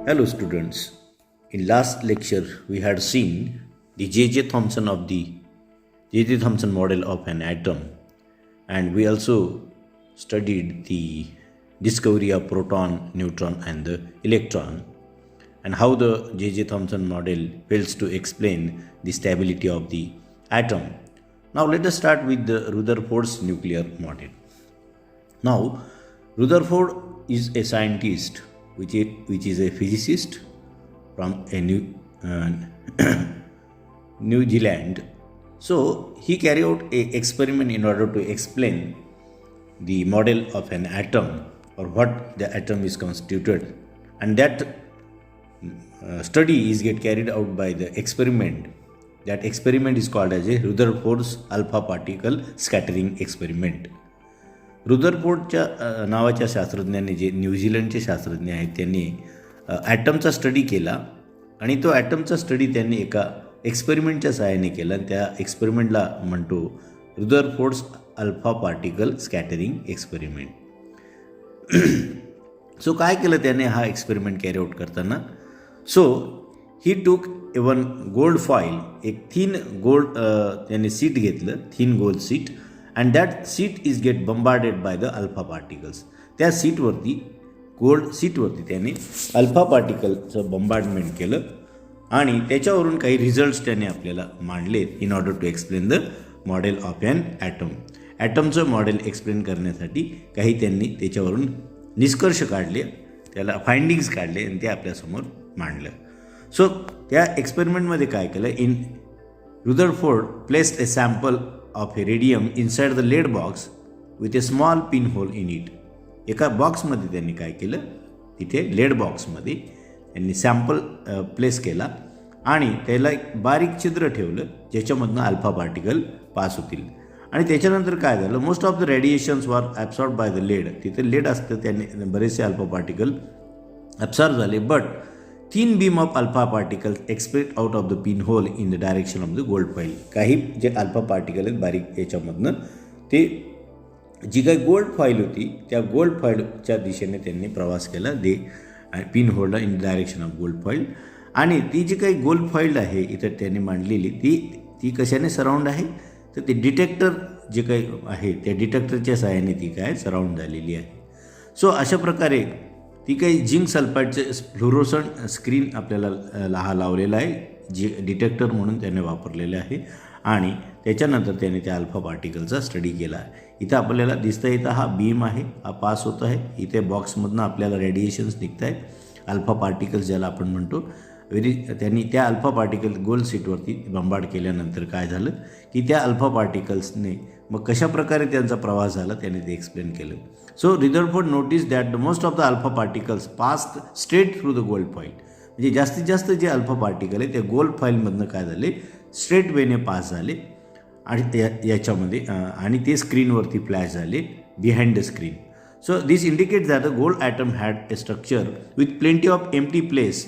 Hello students. In last lecture we had seen the J.J. Thomson of the J.J. Thomson model of an atom, and we also studied the discovery of proton, neutron and the electron, and how the J.J. Thomson model fails to explain the stability of the atom. Now let us start with the Rutherford's nuclear model. Now Rutherford is a scientist which is a physicist from a New Zealand. So he carried out an experiment in order to explain the model of an atom, or what the atom is constituted, and that study is get carried out by the experiment. That experiment is called as a Rutherford's alpha particle scattering experiment. रुदरफोर्डच्या नावाच्या शास्त्रज्ञाने, जे न्यूझीलंडचे शास्त्रज्ञ आहेत, त्यांनी ॲटमचा study केला आणि तो ॲटमचा study त्यांनी एका एक्सपेरिमेंटच्या सहाय्याने केला. आणि त्या एक्सपेरिमेंटला म्हणतो Rutherford's alpha particle scattering experiment. So काय केलं त्याने हा एक्सपेरिमेंट कॅरी आउट करताना? So he took one gold foil, एक थिन गोल्ड त्याने सीट घेतलं, thin gold sheet, and that sheet is get bombarded by the alpha particles. त्या सीटवरती, गोल्ड सीटवरती त्याने अल्फा पार्टिकलचं बंबार्डमेंट केलं आणि त्याच्यावरून काही रिझल्ट्स त्याने आपल्याला मांडलेत in order to explain the model of an atom. ॲटमचं मॉडेल एक्सप्लेन करण्यासाठी काही त्यांनी त्याच्यावरून निष्कर्ष काढले, त्याला फाइंडिंग्स काढले आणि ते आपल्यासमोर मांडलं. सो त्या एक्सपेरिमेंटमध्ये काय केलं, in Rutherford placed a sample of a radium inside the lead box with a small pin hole in it. एका बॉक्समध्ये त्यांनी काय केलं, तिथे लेड बॉक्समध्ये त्यांनी सॅम्पल प्लेस केला आणि त्याला एक बारीक छिद्र ठेवलं ज्याच्यामधनं अल्फा पार्टिकल पास होतील. आणि त्याच्यानंतर काय झालं, most of the radiations were absorb by the lead. तिथे लेड असतं, त्याने बरेचसे अल्फा पार्टिकल ॲब्सॉर्ब झाले, but thin beam of alpha particles expect out of the pin hole in the direction of the gold foil. काही जे alpha particle आहेत बारीक याच्यामधनं, ते जी काही गोल्ड फॉईल होती त्या गोल्ड फॉईलच्या दिशेने त्यांनी प्रवास केला, they pin holder in the direction of gold foil. आणि ती जी काही गोल्ड फॉईल आहे इथं त्यांनी मांडलेली, ती कशाने सराऊंड आहे, तर ते डिटेक्टर जे काही आहे त्या डिटेक्टरच्या सहाय्याने ती काय सराऊंड झालेली आहे. सो अशा प्रकारे ती काही झिंक सल्फाईडचे फ्लोरोसंट स्क्रीन आपल्याला हा लावलेला आहे, जे डिटेक्टर म्हणून त्याने वापरलेले आहे. आणि त्याच्यानंतर त्याने त्या अल्फा पार्टिकलचा स्टडी केला. इथं आपल्याला दिसतं, इथं हा बीम आहे, हा पास होत आहे. इथे बॉक्समधनं आपल्याला रेडिएशन्स निघत आहेत, अल्फा पार्टिकल्स ज्याला आपण म्हणतो. त्यांनी त्या अल्फा पार्टिकल गोल्ड सीटवरती बंबार्ड केल्यानंतर काय झालं की त्या अल्फा पार्टिकल्सने मग कशा प्रकारे त्यांचा प्रवास झाला त्याने ते एक्सप्लेन केलं. So Rutherford notice that the most of the alpha particles passed straight through the gold foil. म्हणजे जास्तीत जास्त जे अल्फा पार्टिकल आहे ते गोल्ड फॉईलमधनं काय झाले, स्ट्रेट वेने पास झाले आणि याच्यामध्ये आणि ते स्क्रीनवरती फ्लॅश झाले behind the screen. So this indicates that the gold atom had a structure with plenty of empty place.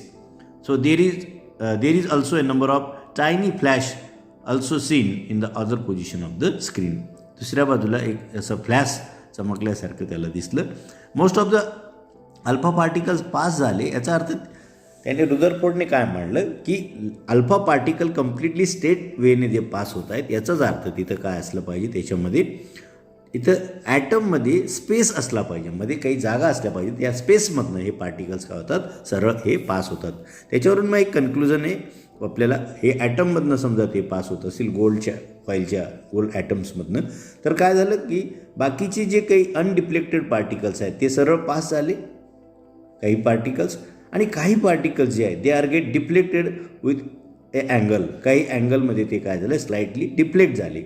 So there is also a number of tiny flash also seen in the other position of the screen. दुसऱ्या बाजूला एक असं flash चमकल्यासारखं त्याला दिसलं. Most of the alpha particles pass झाले. याचा अर्थ त्याने रुदरफोर्डने काय मांडलं की अल्फा पार्टिकल कम्प्लिटली स्ट्रेट वेने जे पास होत आहेत याचाच अर्थ तिथं काय असलं पाहिजे, त्याच्यामध्ये इथं ॲटममध्ये स्पेस असला पाहिजे, मध्ये काही जागा असल्या पाहिजेत. या स्पेसमधनं हे पार्टिकल्स काय होतात, सरळ हे पास होतात. त्याच्यावरून मग एक कन्क्लुजन आहे आपल्याला, हे ॲटममधनं समजा ते पास होत असेल गोल्डच्या फॉईलच्या गोल्ड ॲटम्समधनं, तर काय झालं की बाकीचे जे काही अनडिफ्लेक्टेड पार्टिकल्स आहेत ते सरळ पास झाले काही पार्टिकल्स, आणि काही पार्टिकल्स जे आहेत they are get deflected with a angle. काही अँगलमध्ये ते काय झालं, स्लाइटली डिफ्लेक्ट झाले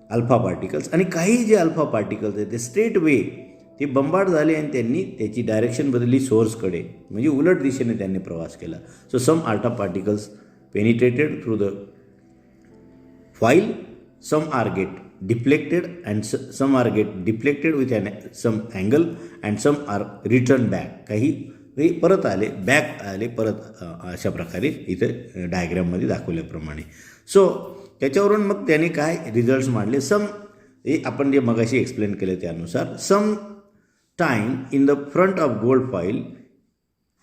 अल्फा पार्टिकल्स. आणि काही जे अल्फा पार्टिकल्स आहेत ते स्ट्रेट वे ते बंबार्ड झाले आणि त्यांनी त्याची डायरेक्शन बदलली सोर्सकडे, म्हणजे उलट दिशेने त्यांनी प्रवास केला. So some alpha particles penetrated through the foil, some are get deflected and some are get deflected with some angle and some are return back. काही परत आले, बॅक आले परत, अशा प्रकारे इथं डायग्राममध्ये दाखवल्याप्रमाणे. सो त्याच्यावरून मग त्याने काय रिझल्ट्स मांडले, सम हे आपण जे मगाशी एक्सप्लेन केलं त्यानुसार some time in the front of gold foil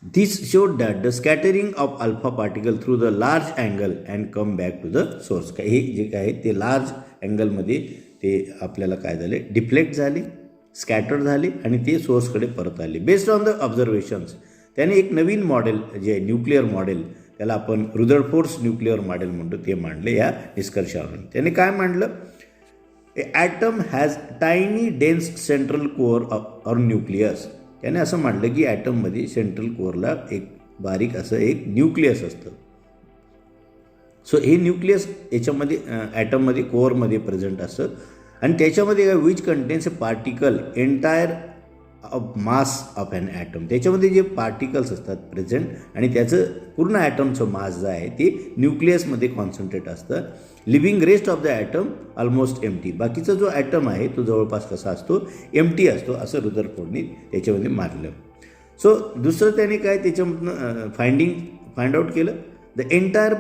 this showed that the scattering of alpha particle through the large angle and come back to the source. हे जे काय ते लार्ज अँगलमध्ये ते आपल्याला काय झाले डिफ्लेक्ट झाले, स्कॅटर झाले आणि ते सोर्सकडे परत आले. बेस्ड ऑन द ऑब्झर्वेशन्स त्याने एक नवीन मॉडेल जे न्यूक्लिअर मॉडेल त्याला आपण रुदरफोर्ड न्यूक्लिअर मॉडेल म्हणतो ते मांडले या निष्कर्षावरून. त्याने काय मांडलं, a atom has tiny dense central core or nucleus. त्याने असं मांडलं की ॲटममध्ये सेंट्रल कोअरला एक बारीक असं एक न्यूक्लियस असतं. सो हे न्यूक्लियस याच्यामध्ये ॲटममध्ये कोअरमध्ये प्रेझेंट असतं आणि त्याच्यामध्ये which contains a particle entire of mass of an atom. त्याच्यामध्ये जे पार्टिकल्स असतात प्रेझेंट आणि त्याचं पूर्ण ॲटमचं मास जे आहे ते न्यूक्लियसमध्ये कॉन्सन्ट्रेट असतं. Living rest of the atom almost empty. बाकीचा जो ॲटम आहे तो जवळपास कसा असतो, एम्प्टी असतो, असं रुदरफोर्डने त्याच्यामध्ये मारलं. सो दुसरं त्याने काय त्याच्यामधनं फाइंड आउट केलं, the entire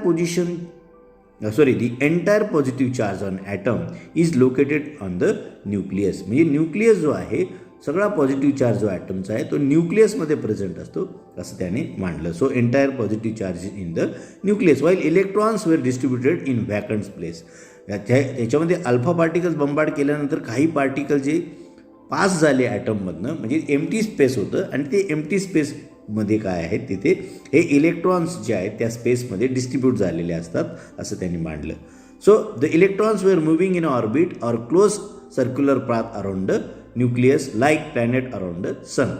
positive charge on atom is located on the nucleus. म्हणजे न्यूक्लियस जो आहे सगळा पॉझिटिव्ह चार्ज जो ॲटमचा आहे तो न्यूक्लियसमध्ये प्रेझेंट असतो असं त्याने मांडलं. So entire positive charge in the nucleus while electrons were distributed in vacant place. त्याच्यामध्ये अल्फा पार्टिकल्स बंबार्ड केल्यानंतर काही पार्टिकल जे पास झाले ॲटममधनं म्हणजे एम्प्टी स्पेस होतं आणि ते एम्प्टी स्पेसमध्ये काय आहे तिथे हे इलेक्ट्रॉन्स जे आहेत त्या स्पेसमध्ये डिस्ट्रीब्यूट झालेले असतात असं त्यांनी मांडलं. So the electrons were moving in orbit or close circular path around the nucleus like planet around the sun.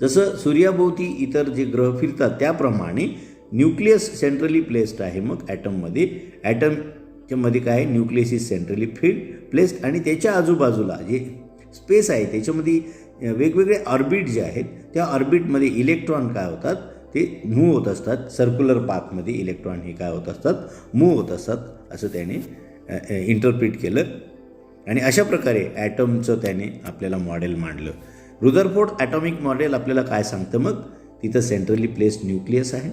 जसं सूर्याभोवती इतर जे ग्रह फिरतात त्याप्रमाणे न्यूक्लियस सेंट्रली प्लेस्ड आहे. मग ॲटममध्ये ॲटमच्यामध्ये काय न्यूक्लियस इज सेंट्रली प्लेस्ड आणि त्याच्या आजूबाजूला जे स्पेस आहे त्याच्यामध्ये वेगवेगळे ऑर्बिट जे आहेत त्या ऑर्बिटमध्ये इलेक्ट्रॉन काय होतात ते मूव्ह होत असतात. सर्क्युलर पाथमध्ये इलेक्ट्रॉन हे काय होत असतात मूव्ह होत असतात असं त्याने इंटरप्रिट केलं आणि अशा प्रकारे ॲटमचं त्याने आपल्याला मॉडेल मांडलं. रुदरफोर्ड ॲटॉमिक मॉडेल आपल्याला काय सांगतं, मग तिथं सेंट्रली प्लेस्ड न्यूक्लियस आहे,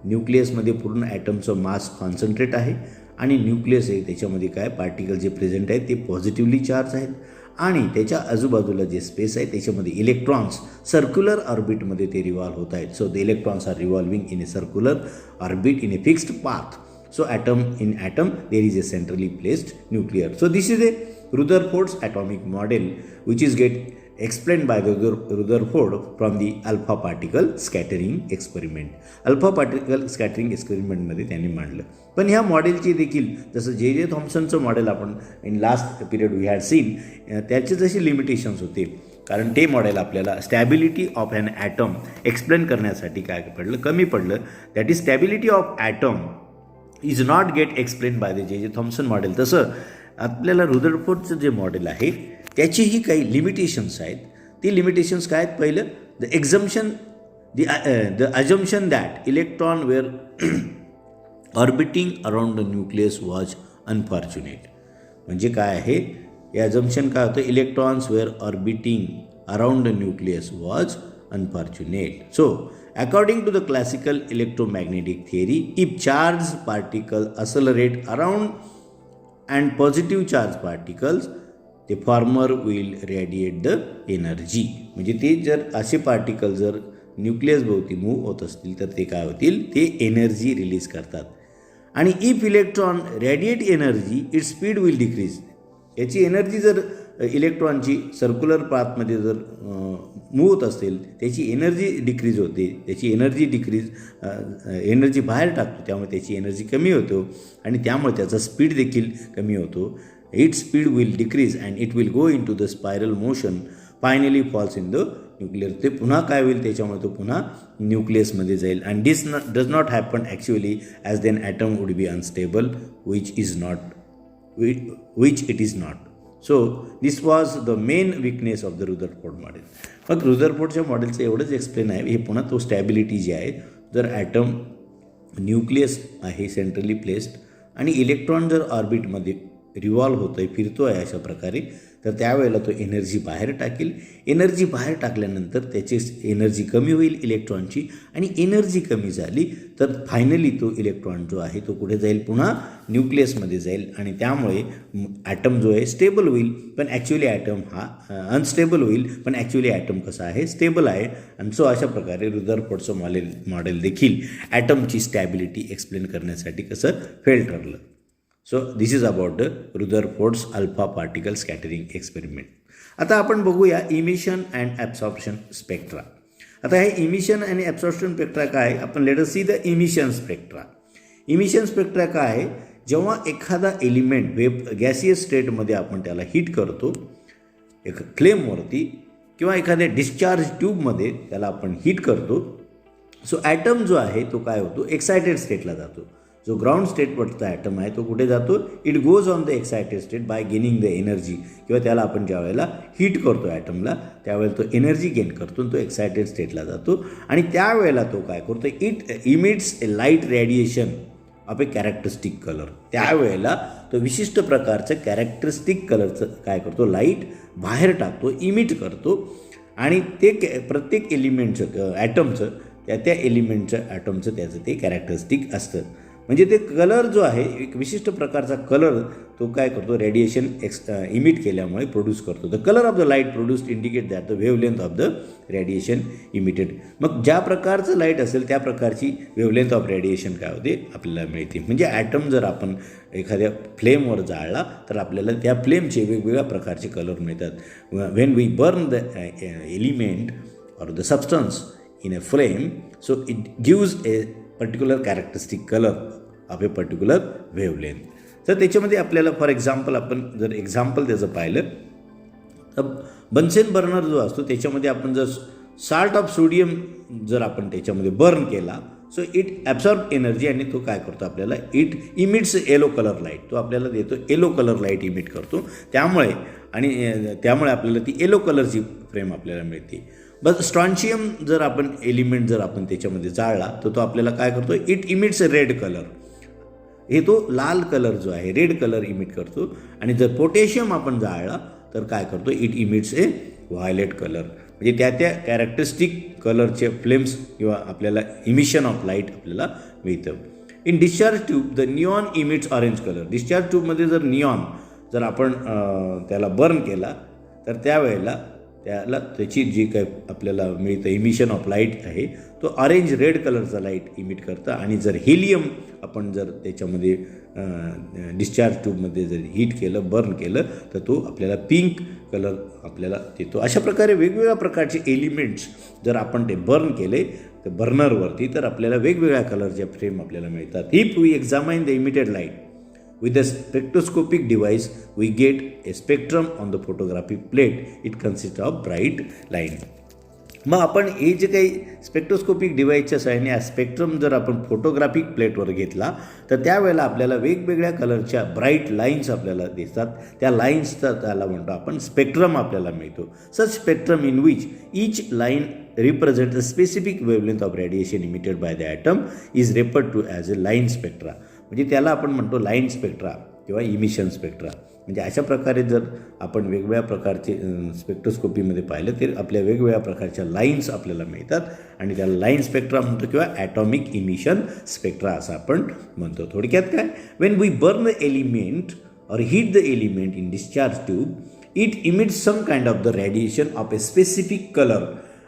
न्यूक्लियसमध्ये पूर्ण ॲटमचं मास कॉन्सन्ट्रेट आहे आणि न्यूक्लियस आहे त्याच्यामध्ये काय पार्टिकल जे प्रेझेंट आहेत ते पॉझिटिव्हली चार्ज आहेत आणि त्याच्या आजूबाजूला जे स्पेस आहे त्याच्यामध्ये इलेक्ट्रॉन्स सर्क्युलर ऑर्बिटमध्ये ते रिव्हॉल्व होत आहेत. So the electrons are revolving in a circular orbit in a fixed path. So in atom there is a centrally placed nucleus. So this is a Rutherford's atomic model which is explained by the Rutherford from the alpha particle scattering experiment. Alpha particle scattering experiment मध्ये त्यांनी मांडलं. पण ह्या मॉडेलची देखील जसं जे थॉम्सनचं मॉडेल आपण in last period we had seen त्याचे जसे लिमिटेशन्स होते कारण ते मॉडेल आपल्याला stability of an atom explain करण्यासाठी काय कमी पडलं. That is stability of atom is not get explain by the J Thomson model. तसं आपल्याला रुदरफोर्डचं जे मॉडेल आहे त्याचीही काही लिमिटेशन्स आहेत. ती लिमिटेशन्स काय आहेत, पहिलं the assumption that electron were orbiting around the nucleus was unfortunate. म्हणजे काय आहे हे अजम्पशन काय होतं, electrons were orbiting around the nucleus was unfortunate. So, according to the classical electromagnetic theory, if charged particles accelerate around and positive charged particles, the former will radiate the energy. म्हणजे ते जर असे particle जर nucleus भोवती move होत असतील तर ते काय होतील, ते एनर्जी रिलीज करतात. आणि if electron radiate energy its speed will decrease. याची एनर्जी जर इलेक्ट्रॉनची सर्क्युलर पाथमध्ये जर मूव्ह होत असेल त्याची एनर्जी डिक्रीज होते. त्याची एनर्जी बाहेर टाकतो त्यामुळे त्याची एनर्जी कमी होतो आणि त्यामुळे त्याचा स्पीड देखील कमी होतो. It speed will decrease and it will go in to the spiral motion finally falls in the nuclear. ते पुन्हा काय होईल त्याच्यामुळे तो पुन्हा न्यूक्लियसमध्ये जाईल. And this does not happen actually as then atom would be unstable which it is not. So this was the main weakness of the Rutherford model. मग रुदरफोर्डच्या मॉडेलचं एवढंच एक्सप्लेन आहे. हे पुन्हा तो स्टॅबिलिटी जी आहे, जर ॲटम न्यूक्लियस आहे सेंट्रली प्लेस्ड आणि इलेक्ट्रॉन जर ऑर्बिटमध्ये रिव्हॉल्व होतो आहे फिरतो आहे अशा प्रकारे तर त्यावेळेला तो एनर्जी बाहेर टाकेल. एनर्जी बाहेर टाकल्यानंतर त्याची एनर्जी कमी होईल इलेक्ट्रॉनची, आणि एनर्जी कमी झाली तर फायनली तो इलेक्ट्रॉन जो आहे तो कुठे जाईल, पुन्हा न्यूक्लियसमध्ये जाईल, आणि त्यामुळे ॲटम जो आहे स्टेबल होईल. पण ॲक्च्युली ॲटम हा अनस्टेबल होईल, पण ॲक्च्युली ॲटम कसा आहे, स्टेबल आहे. आणि सो अशा प्रकारे रुदरफोर्डचं मॉडेल देखील ॲटमची स्टॅबिलिटी एक्सप्लेन करण्यासाठी कसं फेल ठरलं. So this is about the Rutherford's alpha particle scattering experiment. आता आपण बघूया इमिशन अँड ॲब्सॉर्प्शन स्पेक्ट्रा. आता हे इमिशन आणि ॲब्सॉर्प्शन स्पेक्ट्रा काय, आपण late us see the emission spectra. Emission spectra काय आहे, जेव्हा एखादा एलिमेंट गॅसियस स्टेटमध्ये आपण त्याला हीट करतो एक फ्लेमवरती, किंवा एखाद्या डिस्चार्ज ट्यूबमध्ये त्याला आपण हीट करतो, सो ॲटम जो आहे तो काय होतो, एक्सायटेड स्टेटला जातो. जो ग्राउंड स्टेटवरचा ॲटम आहे तो कुठे जातो, it goes on the excited state by gaining the energy. किंवा त्याला आपण ज्या वेळेला हीट करतो ॲटमला त्यावेळेला तो एनर्जी गेन करतो आणि तो एक्सायटेड स्टेटला जातो. आणि त्यावेळेला तो काय करतो, it emits A light radiation of A characteristic colour. त्यावेळेला तो विशिष्ट प्रकारचं कॅरेक्टरिस्टिक कलरचं काय करतो, लाईट बाहेर टाकतो, इमिट करतो. आणि ते प्रत्येक एलिमेंटचं ॲटमचं त्या एलिमेंटचं ॲटमचं त्याचं ते कॅरेक्टरिस्टिक असतं. म्हणजे ते कलर जो आहे एक विशिष्ट प्रकारचा कलर तो काय करतो, रेडिएशन इमिट केल्यामुळे प्रोड्यूस करतो. The colour of the light produced indicate that the wavelength of the radiation emitted. मग ज्या प्रकारचं लाईट असेल त्या प्रकारची वेवलेंथ ऑफ रेडिएशन काय होते आपल्याला मिळते. म्हणजे ॲटम जर आपण एखाद्या फ्लेमवर जाळला तर आपल्याला त्या फ्लेमचे वेगवेगळ्या प्रकारचे कलर मिळतात. When we burn the element or the substance in a flame, so it gives a particular characteristic color of a particular wavelength. तर त्याच्यामध्ये आपल्याला फॉर एक्झाम्पल आपण जर एक्झाम्पल त्याचं पाहिलं तर बन्सेन बर्नर जो असतो त्याच्यामध्ये आपण जर साल्ट ऑफ सोडियम जर आपण त्याच्यामध्ये बर्न केला, सो इट ॲब्सॉर्ब एनर्जी आणि तो काय करतो आपल्याला, it emits yellow colour light. तो आपल्याला देतो येलो कलर लाईट इमिट करतो. त्यामुळे आपल्याला ती येलो कलरची फ्रेम आपल्याला मिळते. बस स्ट्रॉन्शियम जर आपण एलिमेंट जर आपण त्याच्यामध्ये जाळला तर तो आपल्याला काय करतो, इट इमिट्स रेड कलर. हे तो लाल कलर जो आहे रेड कलर इमिट करतो. आणि जर पोटॅशियम आपण जाळला तर काय करतो, it emits A violet colour. म्हणजे त्या कॅरेक्टरिस्टिक कलरचे फ्लेम्स किंवा आपल्याला इमिशन ऑफ लाईट आपल्याला मिळतं. In discharge tube the neon emits orange colour. Discharge ट्यूबमध्ये जर निऑन जर आपण त्याला बर्न केला तर त्यावेळेला त्याची जी काय आपल्याला मिळतं इमिशन ऑफ लाईट आहे तो ऑरेंज रेड कलरचा लाईट इमिट करतं. आणि जर हेलियम आपण जर त्याच्यामध्ये डिस्चार्ज ट्यूबमध्ये जर हीट केलं बर्न केलं तर तो आपल्याला पिंक कलर आपल्याला देतो. अशा प्रकारे वेगवेगळ्या प्रकारचे एलिमेंट्स जर आपण ते बर्न केले तर बर्नरवरती तर आपल्याला वेगवेगळ्या कलरच्या फ्रेम आपल्याला मिळतात. If we examine the emitted light with the spectroscopic device we get a spectrum on the photographic plate. It consists of bright line. मग आपण हे जे काही स्पेक्ट्रोस्कोपिक डिव्हाइसच्या सहाय्याने स्पेक्ट्रम जर आपण फोटोग्राफिक प्लेटवर घेतला तर त्यावेळेला आपल्याला वेगवेगळ्या कलरच्या ब्राईट लाईन्स आपल्याला दिसतात. त्या लाईन्सचा त्याला म्हणतो आपण स्पेक्ट्रम आपल्याला मिळतो. Such spectrum in which each line represent a specific wavelength of radiation emitted by the atom is referred to as a line spectra. म्हणजे त्याला आपण म्हणतो लाईन स्पेक्ट्रा किंवा इमिशन स्पेक्ट्रा. म्हणजे अशा प्रकारे जर आपण वेगवेगळ्या प्रकारचे स्पेक्ट्रोस्कोपीमध्ये पाहिलं तर आपल्या वेगवेगळ्या प्रकारच्या लाईन्स आपल्याला मिळतात आणि त्याला लाईन स्पेक्ट्रा म्हणतो किंवा ॲटॉमिक इमिशन स्पेक्ट्रा असं आपण म्हणतो. थोडक्यात काय, when we burn the element or heat the element in discharge tube it emits some kind of the radiation of a specific colour.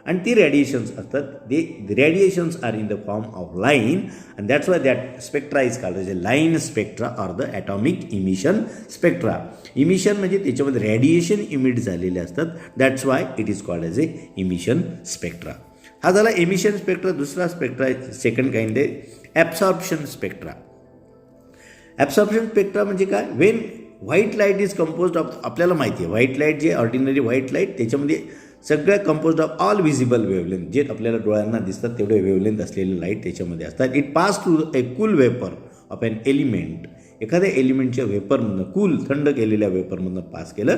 आणि ती रेडिएशन्स असतात the radiations are in the form of line and that's why that spectra is called as a line spectra or the atomic emission spectra. Emission म्हणजे त्याच्यामध्ये radiation emit झालेले असतात, that's why it is called as A emission spectra. हा झाला emission spectra. दुसरा spectra second kind आहे absorption spectra. Absorption spectra म्हणजे काय, Wien white light is composed of, आपल्याला माहिती आहे व्हाईट लाईट जे ऑर्डिनरी व्हाईट लाईट त्याच्यामध्ये सगळ्या composed of all visible wavelength, जे आपल्याला डोळ्यांना दिसतात तेवढे वेवलेंथ असलेले लाईट त्याच्यामध्ये असतात. It pass through a cool vapour of an element. एखाद्या एलिमेंटच्या वेपरमधनं कूल थंड केलेल्या वेपरमधनं पास केलं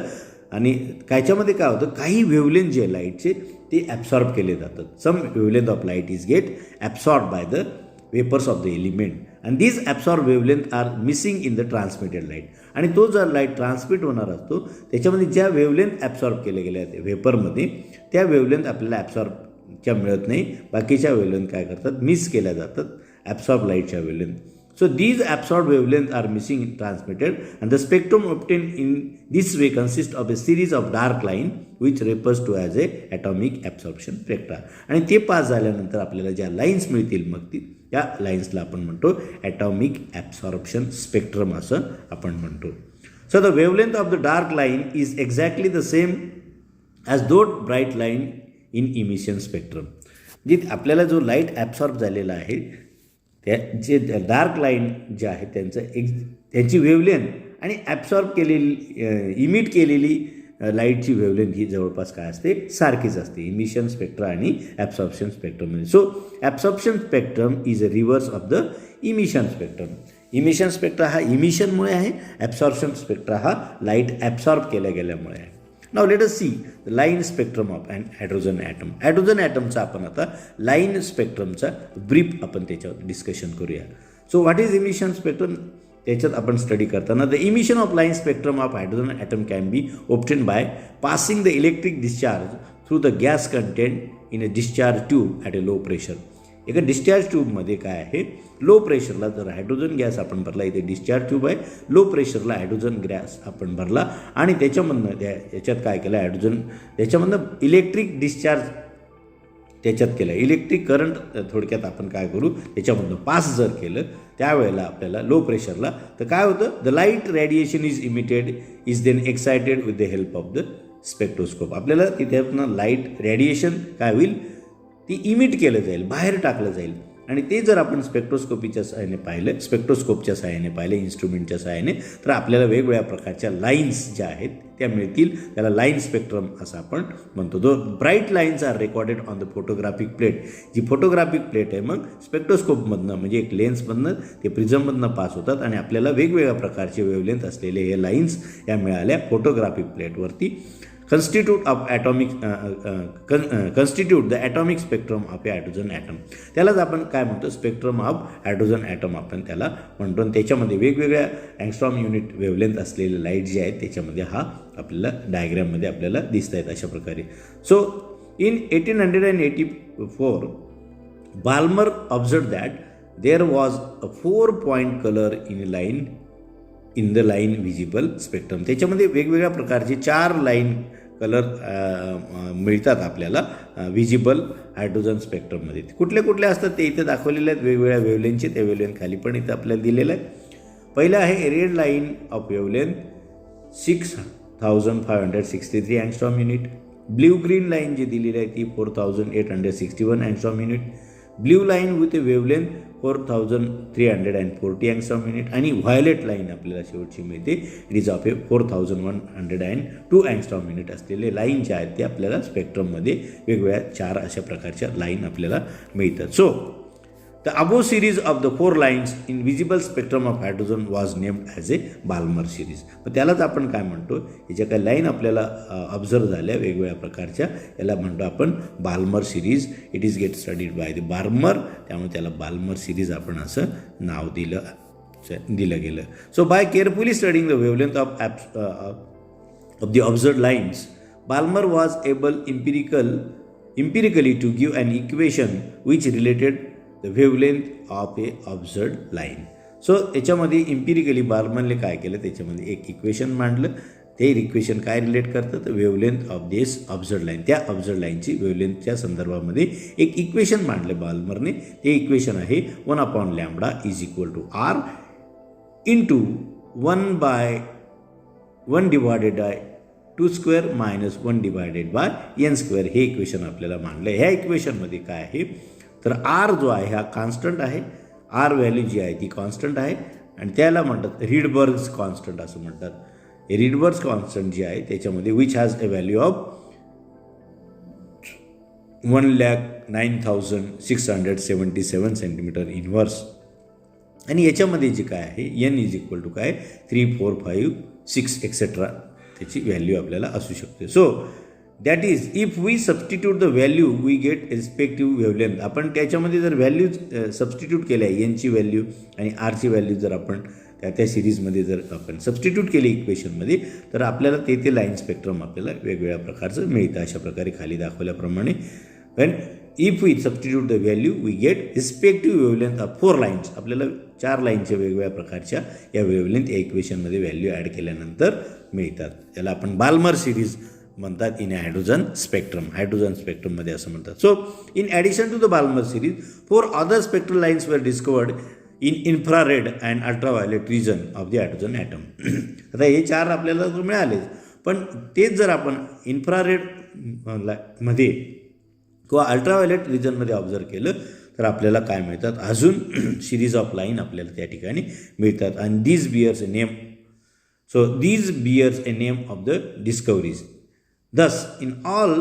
आणि त्याच्यामध्ये काय होतं, काही वेवलेंथ जे लाईटचे ते ॲब्सॉर्ब केले जातात. Some wavelength of light is get absorb by the vapours of the element and these absorb wavelength are missing in the transmitted light. आणि तो जर लाईट ट्रान्समिट होणार असतो त्याच्यामध्ये ज्या वेवलेंथ ॲब्सॉर्ब केल्या गेल्या आहेत व्हेपरमध्ये त्या वेवलेंथ आपल्याला ॲब्सॉर्बच्या मिळत नाही. बाकीच्या वेवलेंथ काय करतात, मिस केल्या जातात ॲब्सॉर्ब लाईटच्या wavelength. So these absorbed wavelengths are missing in transmitted, and the spectrum obtained in this way consists of a series of dark line which refers to as a atomic absorption spectra. आणि ते pass झाल्यानंतर आपल्याला ज्या lines मिळतील मग त्या लाईन्सला आपण म्हणतो ॲटॉमिक ॲब्सॉर्प्शन स्पेक्ट्रम असं आपण म्हणतो. So the wavelength of the dark line is exactly the same as दोट bright line in emission spectrum. जे आपल्याला जो लाईट ॲब्सॉर्ब झालेला आहे त्या जे डार्क लाईन जे आहे त्यांची वेवलेंथ आणि ॲब्सॉर्ब केलेली इमिट केलेली लाईटची वेवलेंथ ही जवळपास काय असते, सारखीच असते इमिशन स्पेक्ट्रा आणि ॲब्सॉर्प्शन स्पेक्ट्रममध्ये. So absorption spectrum is a reverse of the emission spectrum. Emission spectra हा इमिशनमुळे आहे, ॲब्सॉर्प्शन स्पेक्ट्रा हा लाईट ॲब्सॉर्ब केल्या गेल्यामुळे आहे. Now let us see the line spectrum of and hydrogen atom. Hydrogen ॲटमचा आपण आता लाईन स्पेक्ट्रमचा ब्रीफ आपण त्याच्यावर डिस्कशन करूया. So what is emission spectrum त्याच्यात आपण स्टडी करताना the emission of line spectrum of hydrogen item can be obtain by passing the electric discharge through the gas content in a discharge tube at a low pressure. एका discharge ट्यूबमध्ये काय आहे, low प्रेशरला जर hydrogen gas आपण भरला, इथे discharge tube आहे, low प्रेशरला hydrogen gas आपण भरला आणि त्याच्यामधनं याच्यात काय केलं हायड्रोजन, त्याच्यामधनं इलेक्ट्रिक डिस्चार्ज त्याच्यात केलं, इलेक्ट्रिक करंट थोडक्यात आपण काय करू त्याच्यामधनं पास जर केलं त्यावेळेला आपल्याला लो प्रेशरला तर काय होतं, the light radiation is emitted is then excited with the help of the spectroscope. आपल्याला तिथेनं लाईट रेडिएशन काय होईल, ती इमिट केलं जाईल, बाहेर टाकलं जाईल आणि ते जर आपण स्पेक्ट्रोस्कोपीच्या सहाय्याने पाहिलं, स्पेक्ट्रोस्कोपच्या सहाय्याने पाहिलं, इन्स्ट्रुमेंटच्या सहाय्याने, तर आपल्याला वेगवेगळ्या प्रकारच्या लाईन्स ज्या आहेत त्या मिळतील. त्याला लाईन स्पेक्ट्रम असं आपण म्हणतो. Though bright lines are recorded on the photographic plate. जी फोटोग्राफिक प्लेट आहे मग स्पेक्ट्रोस्कोपमधनं म्हणजे एक लेन्समधनं ते प्रिझममधनं पास होतात आणि आपल्याला वेगवेगळ्या प्रकारचे वेवलेंथ असलेले हे लाईन्स या मिळाल्या photographic प्लेटवरती. constitute the atomic spectrum of a hydrogen atom. त्यालाच आपण काय म्हणतो, स्पेक्ट्रम ऑफ हायड्रोजन ॲटम आपण त्याला म्हणतो. आणि त्याच्यामध्ये वेगवेगळ्या अँगस्ट्रॉम युनिट वेवलेंथ असलेले लाईट जे आहेत त्याच्यामध्ये हा आपल्याला डायग्राममध्ये आपल्याला दिसत आहेत अशा प्रकारे. So in 1884 Balmer observe that there was a 4-point colour in the line visible spectrum. त्याच्यामध्ये वेगवेगळ्या प्रकारचे 4 लाईन कलर मिळतात आपल्याला व्हिजिबल हायड्रोजन स्पेक्ट्रममध्ये. कुठले कुठले असतात ते इथे दाखवलेले आहेत वेगवेगळ्या वेवलेंथचे. त्या वेवलेंथ खाली पण इथं आपल्याला दिलेलं आहे. पहिलं आहे red line of wavelength 6563 angstrom unit. Blue green line जी दिलेली आहे ती 4861 angstrom unit. Blue line with a wavelength 4340 angstrom unit. आणि व्हायलेट लाईन आपल्याला शेवटची मिळते, it is of a 4102 angstrom unit असलेले लाईन ज्या आहेत ते आपल्याला स्पेक्ट्रममध्ये वेगवेगळ्या 4 अशा प्रकारच्या लाईन आपल्याला मिळतात. So the above series of the 4 lines in visible spectrum of hydrogen was named as a Balmer series. मग त्यालाच आपण काय म्हणतो, हे ज्या काही लाईन आपल्याला ऑब्झर्व झाल्या वेगवेगळ्या प्रकारच्या याला म्हणतो आपण Balmer series. It is get studied by the Balmer, त्यामुळे त्याला बाल्मर सिरीज आपण असं नाव दिलं गेलं. So by carefully studying the wavelength of the observed lines Balmer was able empirically to give an equation which related the wavelength of a observed line. So याच्यामध्ये इम्पिरिकली बाल्मरने काय केलं, त्याच्यामध्ये एक इक्वेशन मांडलं. ते इक्वेशन काय रिलेट करतं, तर वेवलेंथ ऑफ दिस ऑब्झर्व्ड लाईन, त्या ऑब्झर्व्ड लाईनची वेवलेंथच्या संदर्भामध्ये एक इक्वेशन मांडलं बाल्मरने. ते इक्वेशन आहे 1/λ is equal to R into 1/1 divided by 2 square minus 1 divided by n square. हे इक्वेशन आपल्याला मांडलं. ह्या इक्वेशनमध्ये काय आहे, तर R जो आहे हा कॉन्स्टंट आहे. R व्हॅल्यू जी आहे ती कॉन्स्टंट आहे आणि त्याला म्हणतात रिडबर्ग्स कॉन्स्टंट असं म्हणतात. रिडबर्ग्स कॉन्स्टंट जी आहे त्याच्यामध्ये which has a value of 1,09,677 centimetre inverse. आणि याच्यामध्ये जे काय आहे n इज इक्वल टू काय 3, 4, 5, 6 एक्सेट्रा त्याची व्हॅल्यू आपल्याला असू शकते. So that is if we substitute the value we get respective wavelength. आपण त्याच्यामध्ये जर व्हॅल्यू सबस्टिट्यूट केल्या एनची व्हॅल्यू आणि आरची व्हॅल्यू जर आपण त्या सिरीजमध्ये जर आपण सबस्टिट्यूट केली इक्वेशनमध्ये तर आपल्याला ते लाईन स्पेक्ट्रम आपल्याला वेगवेगळ्या प्रकारचं मिळतं. अशा प्रकारे खाली दाखवल्याप्रमाणे when if we substitute the value we get respective wavelength of 4 lines. आपल्याला 4 लाईनच्या वेगवेगळ्या प्रकारच्या या वेवलेंथ या इक्वेशनमध्ये व्हॅल्यू ॲड केल्यानंतर मिळतात. याला आपण बाल्मर सिरीज म्हणतात इन हायड्रोजन स्पेक्ट्रममध्ये असं म्हणतात. So in addition to the Balmer series 4 other spectral lines were discovered in infrared and ultraviolet region of the hydrogen atom. आता हे 4 आपल्याला मिळालेच, पण तेच जर आपण इन्फ्रारेड मध्ये किंवा अल्ट्राव्हायोलेट रिजनमध्ये ऑब्झर्व केलं तर आपल्याला काय मिळतात, अजून सिरीज ऑफ लाईन आपल्याला त्या ठिकाणी मिळतात. आणि these bears a name, so these bears a name of the discoveries. Thus in all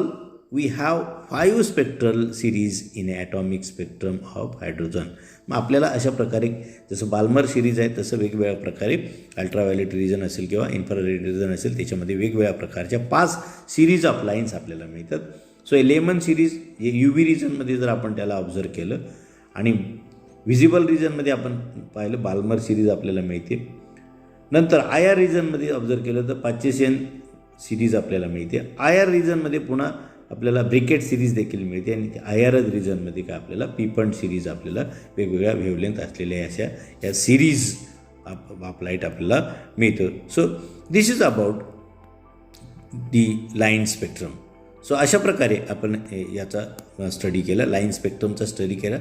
we have 5 spectral series in atomic spectrum of hydrogen. मग आपल्याला अशा प्रकारे जसं बाल्मर सिरीज आहे तसं वेगवेगळ्या प्रकारे अल्ट्राव्हायोलेट रिजन असेल किंवा इन्फ्रारेड रिजन असेल त्याच्यामध्ये वेगवेगळ्या प्रकारच्या 5 सिरीज ऑफ लाईन्स आपल्याला मिळतात. सो लेमन सिरीज हे UV रिजनमध्ये जर आपण त्याला ऑब्झर्व केलं आणि व्हिजिबल रिजनमध्ये आपण पाहिलं बाल्मर सिरीज आपल्याला मिळते. नंतर IR रिजनमध्ये ऑब्झर्व केलं तर पाचेशियन सिरीज आपल्याला मिळते. IR रिजनमध्ये पुन्हा आपल्याला ब्रिकेट सिरीज देखील मिळते आणि IR रिजनमध्ये काय आपल्याला पीपंड सिरीज आपल्याला वेगवेगळ्या वेवलेंथ असलेल्या अशा या सिरीज ऑफ लाईट आपल्याला मिळतं. So this is about the line spectrum. So अशा प्रकारे आपण याचा स्टडी केला, लाईन स्पेक्ट्रमचा स्टडी केला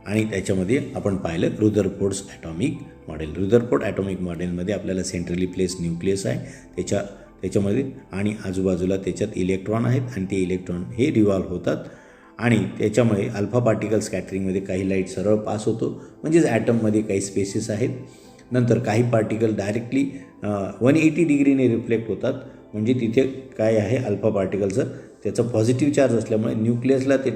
आणि त्याच्यामध्ये आपण पाहिलं रुदरफोर्ड्स ॲटॉमिक मॉडेल. रुदरफोर्ड ॲटॉमिक मॉडेलमध्ये आपल्याला सेंट्रली प्लेस न्यूक्लियस आहे त्याच्यामध्ये आणि आजूबाजूला त्याच्यात इलेक्ट्रॉन आहेत आणि ते इलेक्ट्रॉन हे रिव्हॉल्व होतात आणि त्याच्यामुळे अल्फा पार्टिकल स्कॅटरिंगमध्ये काही लाईट सरळ पास होतो, म्हणजेच ॲटममध्ये काही स्पेसेस आहेत. नंतर काही पार्टिकल डायरेक्टली 180 डिग्रीने रिफ्लेक्ट होतात, म्हणजे तिथे काय आहे अल्फा पार्टिकलचं त्याचा पॉझिटिव्ह चार्ज असल्यामुळे न्यूक्लियसला ते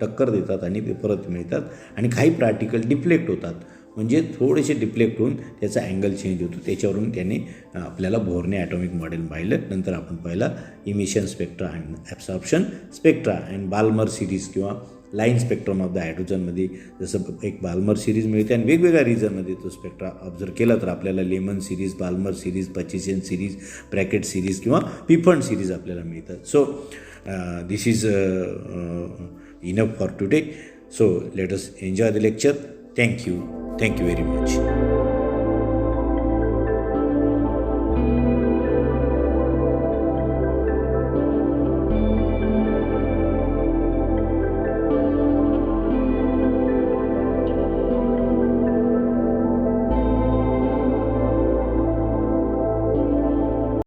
टक्कर देतात आणि ते परत मिळतात. आणि काही पार्टिकल डिफ्लेक्ट होतात, म्हणजे थोडेसे डिफ्लेक्ट होऊन त्याचा अँगल चेंज होतो. त्याच्यावरून त्याने आपल्याला बोर्ने ॲटॉमिक मॉडेल पाहिलं. नंतर आपण पाहिला emission spectra and absorption spectra and Balmer series किंवा लाईन स्पेक्ट्रम ऑफ द हायड्रोजनमध्ये जसं एक बाल्मर सिरीज मिळते आणि वेगवेगळ्या रिजनमध्ये तो स्पेक्ट्रा ऑब्झर्व केला तर आपल्याला Lyman series, Balmer series, Paschen series, Brackett series किंवा पीफंड सिरीज आपल्याला मिळतात. So this is enough for today. So let us enjoy the lecture. Thank you very much.